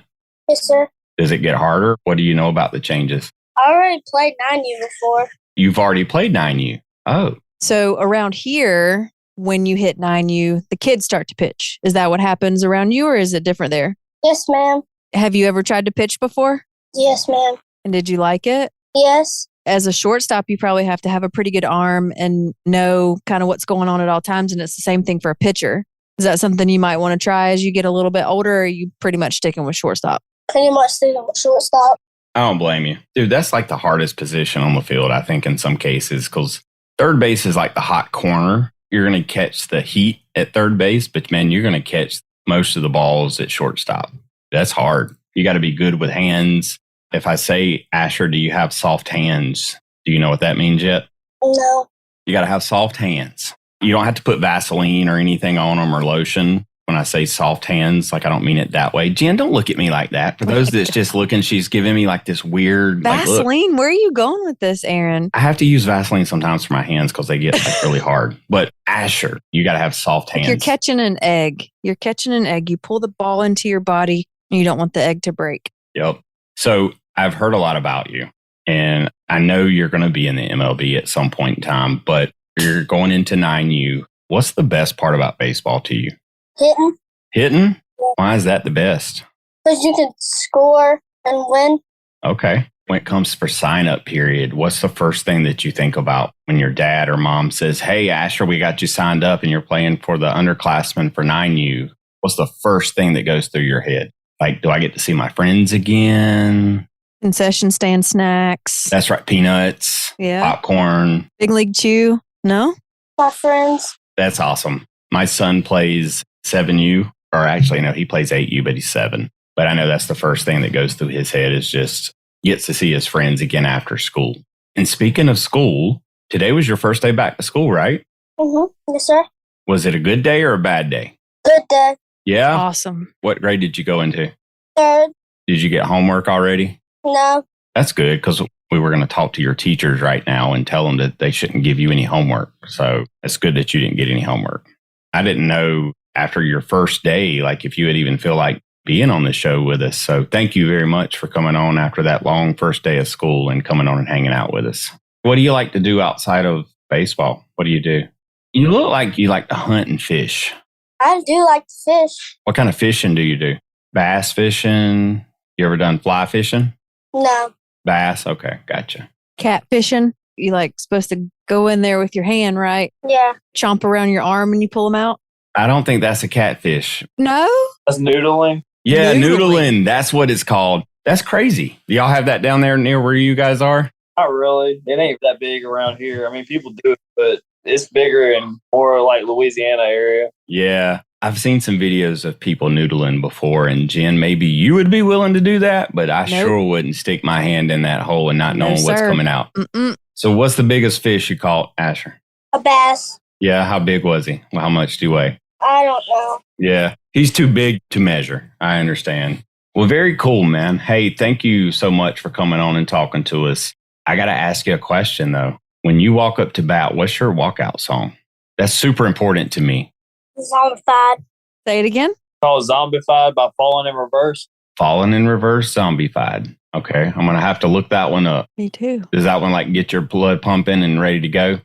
S7: Yes, sir.
S2: Does it get harder? What do you know about the changes?
S7: I already played 9U before.
S2: You've already played 9U. Oh,
S3: So around here, when you hit 9U, the kids start to pitch. Is that what happens around you or is it different there?
S7: Yes, ma'am.
S3: Have you ever tried to pitch before?
S7: Yes, ma'am.
S3: And did you like it?
S7: Yes.
S3: As a shortstop, you probably have to have a pretty good arm and know kind of what's going on at all times. And it's the same thing for a pitcher. Is that something you might want to try as you get a little bit older? Or are you pretty much sticking with shortstop?
S7: Pretty much sticking with shortstop.
S2: I don't blame you. Dude, that's like the hardest position on the field, I think, in some cases, because third base is like the hot corner. You're going to catch the heat at third base, but man, you're going to catch most of the balls at shortstop. That's hard. You got to be good with hands. If I say, Asher, do you have soft hands? Do you know what that means yet?
S7: No.
S2: You got to have soft hands. You don't have to put Vaseline or anything on them or lotion. When I say soft hands, like I don't mean it that way. Jen, don't look at me like that. For those that's just looking, she's giving me like this weird
S3: Vaseline?
S2: Like,
S3: Where are you going with this, Aaron?
S2: I have to use Vaseline sometimes for my hands because they get like really hard. But Asher, you got to have soft hands.
S3: You're catching an egg. You're catching an egg. You pull the ball into your body and you don't want the egg to break.
S2: Yep. So I've heard a lot about you. And I know you're going to be in the MLB at some point in time, but you're going into 9U. What's the best part about baseball to you?
S7: Hitting.
S2: Hitting? Why is that the best?
S7: Because you can score and win.
S2: Okay. When it comes for sign up period, what's the first thing that you think about when your dad or mom says, hey, Asher, we got you signed up and you're playing for the Underclassmen for 9U? What's the first thing that goes through your head? Like, do I get to see my friends again?
S3: Concession stand snacks.
S2: That's right. Peanuts,
S3: Yeah.
S2: popcorn.
S3: Big League Chew. No?
S7: My friends.
S2: That's awesome. My son plays 7U, or actually, no, he plays 8U, but he's 7. But I know that's the first thing that goes through his head is just gets to see his friends again after school. And speaking of school, today was your first day back to school, right?
S7: Mm-hmm. Yes, sir.
S2: Was it a good day or a bad day?
S7: Good day.
S2: Yeah?
S3: Awesome.
S2: What grade did you go into?
S7: Third.
S2: Did you get homework already?
S7: No.
S2: That's good because we were going to talk to your teachers right now and tell them that they shouldn't give you any homework. So it's good that you didn't get any homework. I didn't know after your first day, like if you would even feel like being on the show with us. So thank you very much for coming on after that long first day of school and coming on and hanging out with us. What do you like to do outside of baseball? What do you do? You look like you like to hunt and fish.
S7: I do like to fish.
S2: What kind of fishing do you do? Bass fishing? You ever done fly fishing?
S7: No.
S2: Bass? Okay, gotcha.
S3: Cat fishing. You like supposed to go in there with your hand, right?
S7: Yeah.
S3: Chomp around your arm and you pull them out?
S2: I don't think that's a catfish.
S3: No?
S8: That's noodling.
S2: Yeah,
S3: Noodling.
S2: noodling. That's what it's called. That's crazy. Do y'all have that down there near where you guys are?
S8: Not really. It ain't that big around here. I mean, people do it, but it's bigger in more like Louisiana area.
S2: Yeah. I've seen some videos of people noodling before, and Jen, maybe you would be willing to do that, but I sure wouldn't stick my hand in that hole and not knowing what's coming out.
S3: Mm-mm.
S2: So what's the biggest fish you caught, Asher?
S7: A bass.
S2: Yeah, how big was he? Well, how much do you weigh?
S7: I don't know.
S2: Yeah, he's too big to measure. I understand. Well, very cool, man. Hey, thank you so much for coming on and talking to us. I got to ask you a question, though. When you walk up to bat, what's your walkout song? That's super important to me.
S7: Zombified.
S3: Say it again.
S8: Called Zombified by Falling in Reverse.
S2: Falling in Reverse, Zombified. Okay, I'm going to have to look that one up.
S3: Me too.
S2: Does that one like get your blood pumping and ready to go?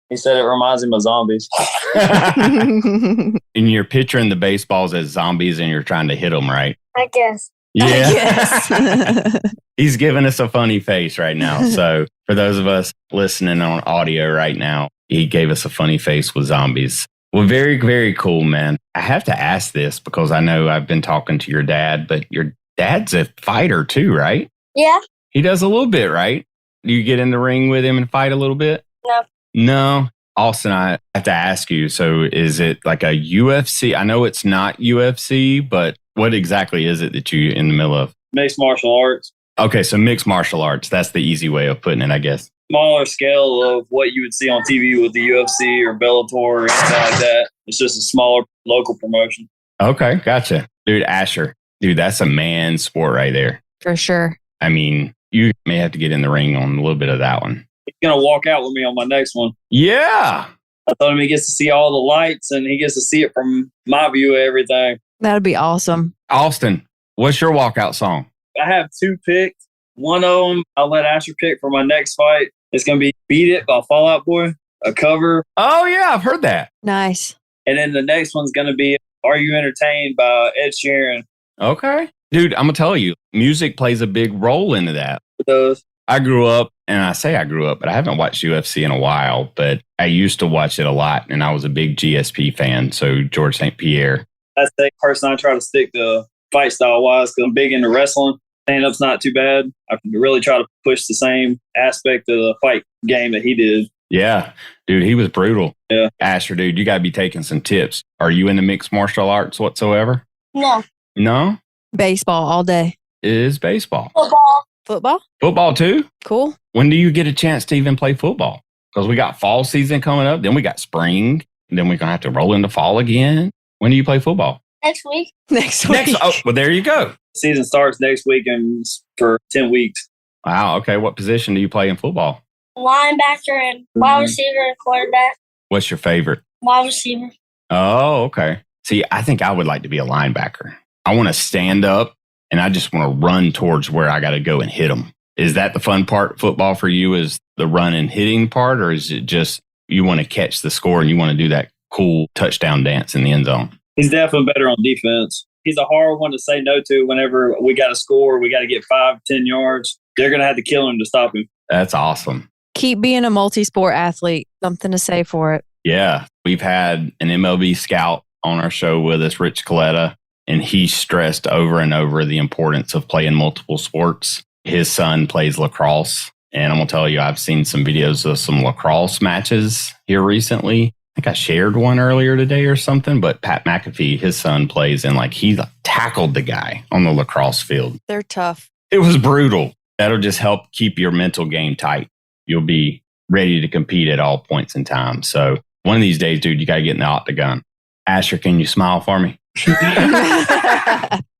S8: He said it reminds him of zombies.
S2: And you're picturing the baseballs as zombies and you're trying to hit them, right?
S7: I guess.
S2: Yeah.
S3: Yes.
S2: He's giving us a funny face right now. So for those of us listening on audio right now, he gave us a funny face with zombies. Well, very, very cool, man. I have to ask this because I know I've been talking to your dad, but your dad's a fighter too, right?
S7: Yeah.
S2: He does a little bit, right? Do you get in the ring with him and fight a little bit?
S7: No.
S2: No. Austin, I have to ask you, so is it like a UFC? I know it's not UFC, but what exactly is it that you're in the middle of?
S8: Mixed martial arts.
S2: Okay, so mixed martial arts. That's the easy way of putting it, I guess.
S8: Smaller scale of what you would see on TV with the UFC or Bellator or anything like that. It's just a smaller local promotion.
S2: Okay, gotcha. Dude, Asher, that's a man sport right there.
S3: For sure.
S2: I mean, you may have to get in the ring on a little bit of that one.
S8: He's going to walk out with me on my next one.
S2: Yeah.
S8: I told him he gets to see all the lights and he gets to see it from my view of everything.
S3: That'd be awesome.
S2: Austin, what's your walkout song?
S8: I have two picked. One of them I'll let Asher pick for my next fight. It's going to be Beat It by Fall Out Boy, a cover.
S2: Oh, yeah, I've heard that.
S3: Nice.
S8: And then the next one's going to be Are You Entertained by Ed Sheeran.
S2: Okay. Dude, I'm going to tell you, music plays a big role into that.
S8: It does.
S2: I grew up, and I say I grew up, but I haven't watched UFC in a while, but I used to watch it a lot, and I was a big GSP fan, so George St. Pierre.
S8: That's the person I try to stick to fight style-wise because I'm big into wrestling. Stand-up's not too bad. I really try to push the same aspect of the fight game that he did.
S2: Yeah, dude, he was brutal.
S8: Yeah.
S2: Asher, dude, you got to be taking some tips. Are you into mixed martial arts whatsoever?
S7: No.
S2: No?
S3: Baseball all day.
S2: It is baseball.
S7: Football.
S3: Football?
S2: Football too?
S3: Cool.
S2: When do you get a chance to even play football? Because we got fall season coming up, then we got spring, and then we're going to have to roll into fall again. When do you play football?
S7: Next week.
S3: Next week.
S2: Oh, well, there you go.
S8: Season starts next week and for 10 weeks.
S2: Wow, okay. What position do you play in football?
S7: Linebacker and wide receiver and quarterback.
S2: What's your favorite?
S7: Wide receiver.
S2: Oh, okay. See, I think I would like to be a linebacker. I want to stand up and I just want to run towards where I got to go and hit them. Is that the fun part of football for you, is the run and hitting part, or is it just you want to catch the score and you want to do that cool touchdown dance in the end zone?
S8: He's definitely better on defense. He's a hard one to say no to whenever we got to score. We got to get 5-10 yards. They're going to have to kill him to stop him.
S2: That's awesome.
S3: Keep being a multi-sport athlete. Something to say for it.
S2: Yeah. We've had an MLB scout on our show with us, Rich Coletta, and he stressed over and over the importance of playing multiple sports. His son plays lacrosse, and I'm going to tell you, I've seen some videos of some lacrosse matches here recently. I think I shared one earlier today or something, but Pat McAfee, his son, plays, and he tackled the guy on the lacrosse field.
S3: They're tough.
S2: It was brutal. That'll just help keep your mental game tight. You'll be ready to compete at all points in time. So one of these days, dude, you got to get in the octagon. Asher, can you smile for me?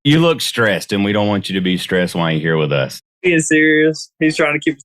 S2: You look stressed, and we don't want you to be stressed while you're here with us.
S8: Being serious. He's trying to keep...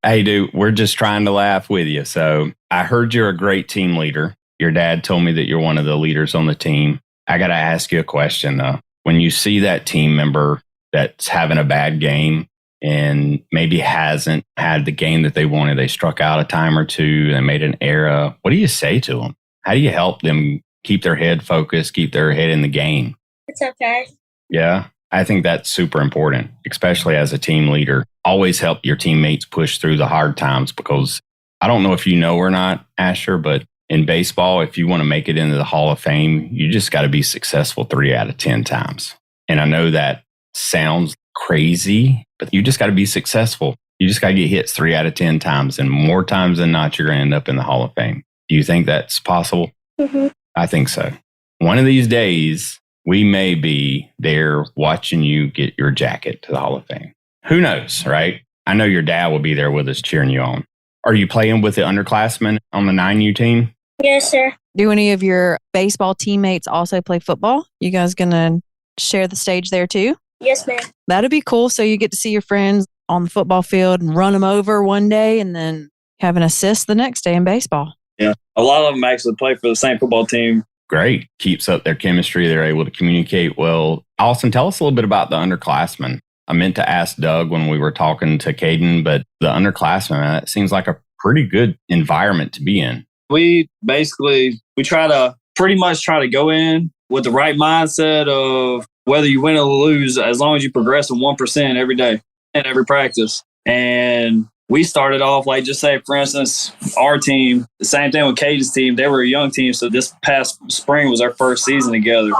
S2: Hey, dude, we're just trying to laugh with you. So I heard you're a great team leader. Your dad told me that you're one of the leaders on the team. I got to ask you a question, though. When you see that team member that's having a bad game and maybe hasn't had the game that they wanted, they struck out a time or two, they made an error, what do you say to them? How do you help them keep their head focused, keep their head in the game?
S7: It's okay.
S2: Yeah. I think that's super important, especially as a team leader. Always help your teammates push through the hard times, because I don't know if you know or not, Asher, but in baseball, if you want to make it into the Hall of Fame, you just got to be successful 3 out of 10 times. And I know that sounds crazy, but you just got to be successful. You just got to get hits 3 out of 10 times, and more times than not, you're going to end up in the Hall of Fame. Do you think that's possible?
S7: Mm-hmm.
S2: I think so. One of these days, we may be there watching you get your jacket to the Hall of Fame. Who knows, right? I know your dad will be there with us cheering you on. Are you playing with the underclassmen on the 9U team?
S7: Yes, sir.
S3: Do any of your baseball teammates also play football? You guys going to share the stage there too?
S7: Yes, ma'am.
S3: That'd be cool. So you get to see your friends on the football field and run them over one day and then have an assist the next day in baseball.
S8: Yeah. A lot of them actually play for the same football team.
S2: Great. Keeps up their chemistry. They're able to communicate well. Austin, tell us a little bit about the underclassmen. I meant to ask Doug when we were talking to Cayden, but the underclassmen, it seems like a pretty good environment to be in.
S8: We try to pretty much try to go in with the right mindset of whether you win or lose, as long as you progress in 1% every day and every practice. And we started off, like, just say, for instance, our team, the same thing with Cayden's team. They were a young team, so this past spring was our first season together.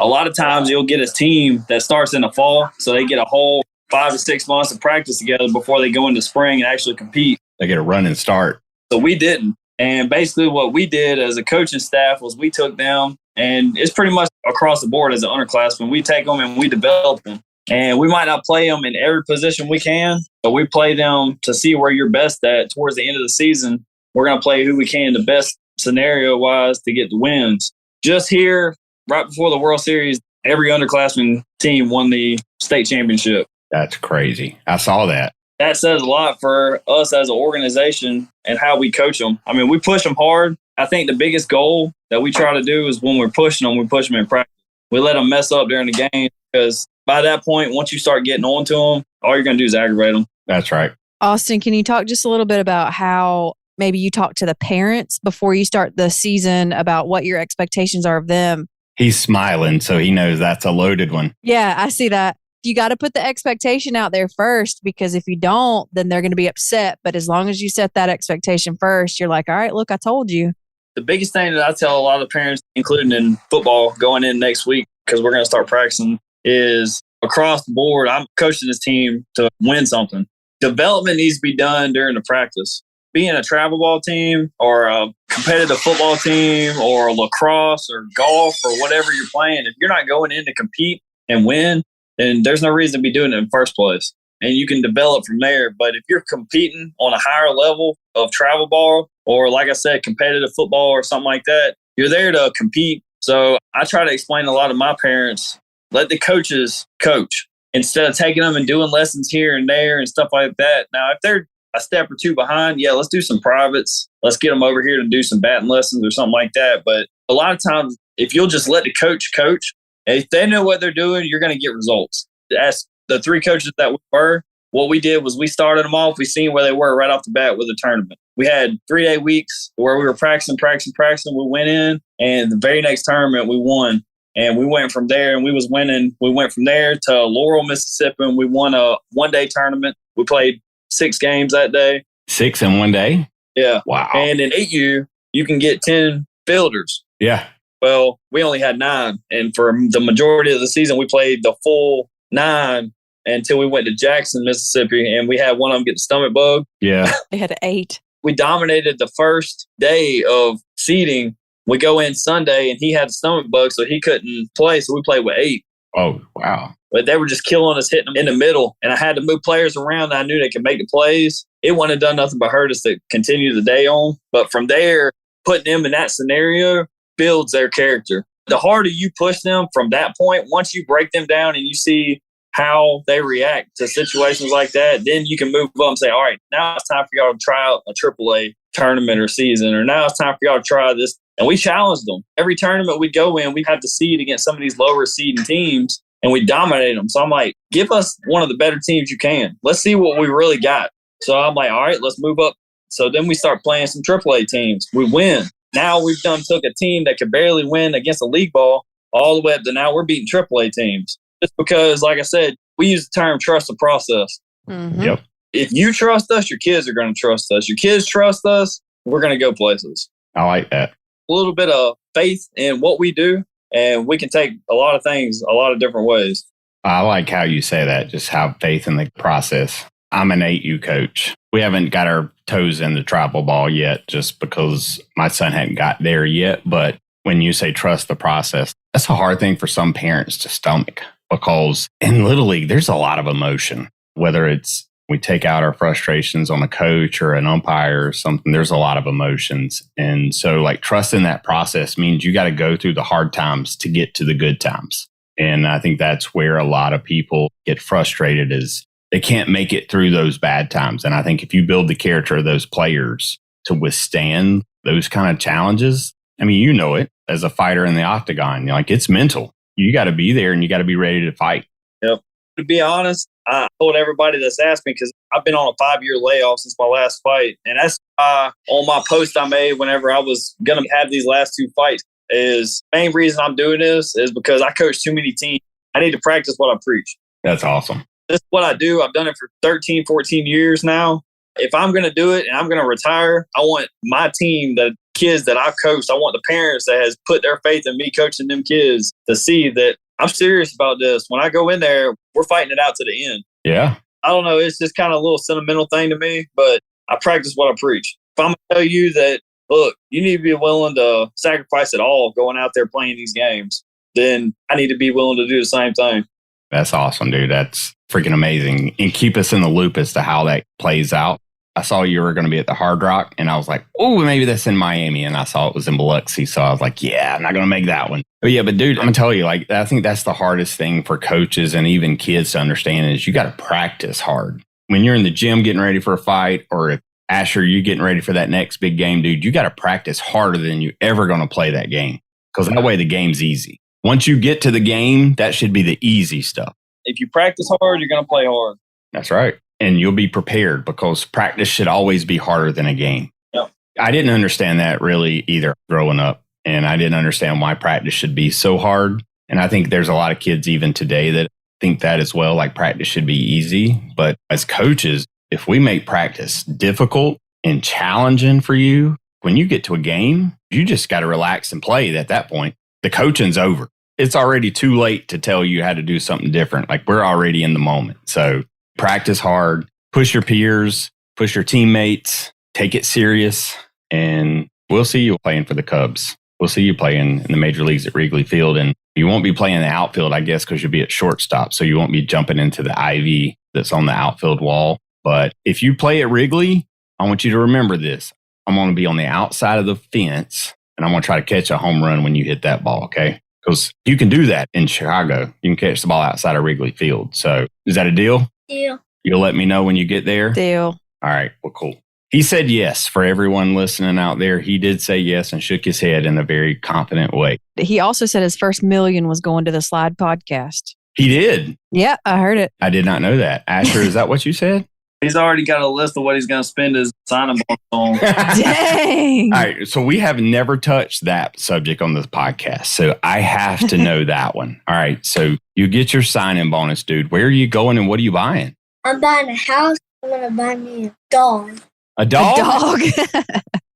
S8: A lot of times you'll get a team that starts in the fall, so they get a whole 5 to 6 months of practice together before they go into spring and actually compete.
S2: They get a run and start.
S8: So we didn't. And basically what we did as a coaching staff was we took them, and it's pretty much across the board as an underclassman. We take them and we develop them. And we might not play them in every position we can, but we play them to see where you're best at. Towards the end of the season, we're going to play who we can the best scenario-wise to get the wins. Just here, right before the World Series, every underclassman team won the state championship.
S2: That's crazy. I saw that.
S8: That says a lot for us as an organization and how we coach them. I mean, we push them hard. I think the biggest goal that we try to do is when we're pushing them, we push them in practice. We let them mess up during the game because by that point, once you start getting on to them, all you're going to do is aggravate them.
S2: That's right.
S3: Austin, can you talk just a little bit about how maybe you talk to the parents before you start the season about what your expectations are of them?
S2: He's smiling, so he knows that's a loaded one.
S3: Yeah, I see that. You got to put the expectation out there first, because if you don't, then they're going to be upset. But as long as you set that expectation first, you're like, all right, look, I told you.
S8: The biggest thing that I tell a lot of parents, including in football going in next week, because we're going to start practicing, is across the board, I'm coaching this team to win something. Development needs to be done during the practice. Being a travel ball team or a competitive football team or lacrosse or golf or whatever you're playing, if you're not going in to compete and win, then there's no reason to be doing it in the first place. And you can develop from there. But if you're competing on a higher level of travel ball or, like I said, competitive football or something like that, you're there to compete. So I try to explain to a lot of my parents, let the coaches coach instead of taking them and doing lessons here and there and stuff like that. Now, if they're a step or two behind, yeah, let's do some privates. Let's get them over here to do some batting lessons or something like that. But a lot of times, if you'll just let the coach, if they know what they're doing, you're going to get results. That's the 3 coaches that we were. What we did was we started them off. We seen where they were right off the bat with the tournament. We had 3-day weeks where we were practicing. We went in, and the very next tournament we won. And we went from there, and we was winning. We went from there to Laurel, Mississippi, and we won a 1-day tournament. We played 6 games that day.
S2: 6 in 1 day?
S8: Yeah.
S2: Wow.
S8: And in 8U, you can get 10 fielders.
S2: Yeah.
S8: Well, we only had 9. And for the majority of the season, we played the full 9 until we went to Jackson, Mississippi, and we had one of them get the stomach bug.
S2: Yeah.
S3: They had 8.
S8: We dominated the first day of seeding. We go in Sunday, and he had the stomach bug, so he couldn't play, so we played with 8.
S2: Oh, wow.
S8: But they were just killing us, hitting them in the middle, and I had to move players around. I knew they could make the plays. It wouldn't have done nothing but hurt us to continue the day on. But from there, putting them in that scenario builds their character. The harder you push them from that point, once you break them down and you see how they react to situations like that, then you can move up and say, all right, now it's time for y'all to try out a AAA tournament or season, or now it's time for y'all to try this. And we challenged them. Every tournament we go in, we have to seed against some of these lower seeding teams, and we dominate them. So I'm like, give us one of the better teams you can. Let's see what we really got. So I'm like, all right, let's move up. So then we start playing some AAA teams. We win. Now we've took a team that could barely win against a league ball all the way up to now we're beating AAA teams. Just because, like I said, we use the term trust the process.
S3: Mm-hmm.
S2: Yep.
S8: if you trust us, your kids are going to trust us. Your kids trust us, we're going to go places.
S2: I like that.
S8: A little bit of faith in what we do, and we can take a lot of things a lot of different ways.
S2: I like how you say that, just have faith in the process. I'm an 8U coach. We haven't got our toes in the travel ball yet just because my son hadn't got there yet. But when you say trust the process, that's a hard thing for some parents to stomach because in Little League, there's a lot of emotion, whether it's we take out our frustrations on a coach or an umpire or something, there's a lot of emotions. And so like trusting that process means you got to go through the hard times to get to the good times. And I think that's where a lot of people get frustrated is they can't make it through those bad times. And I think if you build the character of those players to withstand those kind of challenges, I mean, you know it as a fighter in the octagon, like it's mental. You got to be there and you got to be ready to fight.
S8: Yep. To be honest, I told everybody that's asked me because I've been on a 5-year layoff since my last fight. And that's why on my post I made whenever I was going to have these last 2 fights is the main reason I'm doing this is because I coach too many teams. I need to practice what I preach.
S2: That's awesome.
S8: This is what I do. I've done it for 13, 14 years now. If I'm going to do it and I'm going to retire, I want my team, the kids that I've coached, I want the parents that has put their faith in me coaching them kids to see that I'm serious about this. When I go in there, we're fighting it out to the end.
S2: Yeah.
S8: I don't know. It's just kind of a little sentimental thing to me, but I practice what I preach. If I'm going to tell you that, look, you need to be willing to sacrifice it all going out there playing these games, then I need to be willing to do the same thing.
S2: That's awesome, dude. That's freaking amazing. And keep us in the loop as to how that plays out. I saw you were going to be at the Hard Rock, and I was like, oh, maybe that's in Miami. And I saw it was in Biloxi. So I was like, yeah, I'm not going to make that one. But yeah, but dude, I'm going to tell you, like, I think that's the hardest thing for coaches and even kids to understand is you got to practice hard. When you're in the gym getting ready for a fight, or if Asher, you're getting ready for that next big game, dude, you got to practice harder than you're ever going to play that game. Because that way the game's easy. Once you get to the game, that should be the easy stuff.
S8: If you practice hard, you're going to play hard.
S2: That's right. And you'll be prepared because practice should always be harder than a game.
S8: Yep.
S2: I didn't understand that really either growing up. And I didn't understand why practice should be so hard. And I think there's a lot of kids even today that think that as well, like practice should be easy. But as coaches, if we make practice difficult and challenging for you, when you get to a game, you just got to relax and play at that point. The coaching's over. It's already too late to tell you how to do something different. Like we're already in the moment. So practice hard, push your peers, push your teammates, take it serious. And we'll see you playing for the Cubs. We'll see you playing in the major leagues at Wrigley Field. And you won't be playing the outfield, I guess, because you'll be at shortstop. So you won't be jumping into the ivy that's on the outfield wall. But if you play at Wrigley, I want you to remember this. I'm going to be on the outside of the fence, and I'm going to try to catch a home run when you hit that ball, okay? Because you can do that in Chicago. You can catch the ball outside of Wrigley Field. So is that a deal?
S7: Deal.
S2: You'll let me know when you get there?
S3: Deal.
S2: All right. Well, cool. He said yes. For everyone listening out there, he did say yes and shook his head in a very confident way.
S9: He also said his first million was going to the Slide podcast.
S2: He did?
S9: Yeah, I heard it.
S2: I did not know that. Asher, is that what you said?
S8: He's already got a list of what he's going to spend his signing bonus on.
S9: Dang.
S2: All right. So we have never touched that subject on this podcast. So I have to know that one. All right. So you get your signing bonus, dude. Where are you going and what are you buying?
S7: I'm buying a house. I'm going to buy me a dog.
S2: A dog?
S9: A dog.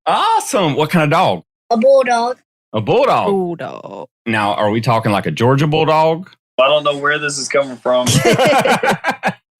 S2: Awesome. What kind of dog?
S7: A bulldog.
S2: A bulldog.
S9: Bulldog.
S2: Now, are we talking like a Georgia bulldog?
S8: I don't know where this is coming from.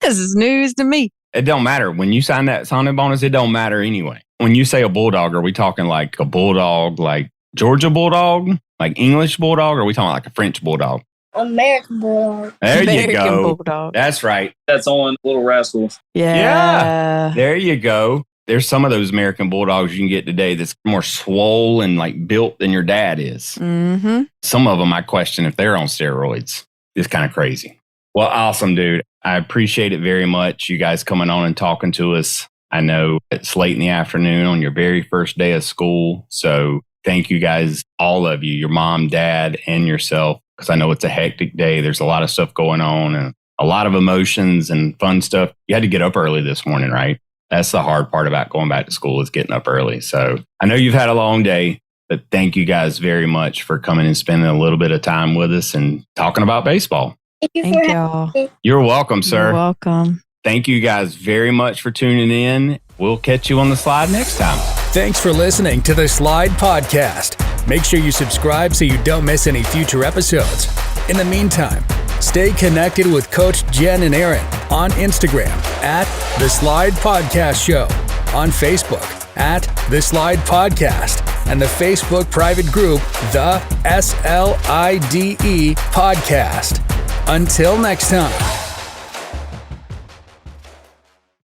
S9: This is news to me.
S2: It don't matter. When you sign that signing bonus, it don't matter anyway. When you say a bulldog, are we talking like a bulldog, like Georgia bulldog, like English bulldog, or are we talking like a French bulldog?
S7: American bulldog.
S2: There
S9: American
S2: you go.
S9: bulldog.
S2: That's right.
S8: That's on Little Rascals.
S9: Yeah.
S2: There you go. There's some of those American bulldogs you can get today that's more swollen and like built than your dad is.
S9: Mm-hmm.
S2: Some of them I question if they're on steroids. It's kind of crazy. Well, awesome, dude. I appreciate it very much. You guys coming on and talking to us. I know it's late in the afternoon on your very first day of school. So thank you guys, all of you, your mom, dad, and yourself, because I know it's a hectic day. There's a lot of stuff going on and a lot of emotions and fun stuff. You had to get up early this morning, right? That's the hard part about going back to school is getting up early. So I know you've had a long day, but thank you guys very much for coming and spending a little bit of time with us and talking about baseball.
S7: Thank you
S9: Thank
S7: for
S9: y'all.
S7: having me.
S2: You're welcome, sir.
S9: You're welcome.
S2: Thank you guys very much for tuning in. We'll catch you on the slide next time.
S1: Thanks for listening to the Slide Podcast. Make sure you subscribe so you don't miss any future episodes. In the meantime, stay connected with Coach Jen and Aaron on Instagram at The Slide Podcast Show, on Facebook at The Slide Podcast, and the Facebook private group, The SLIDE Podcast. Until next time.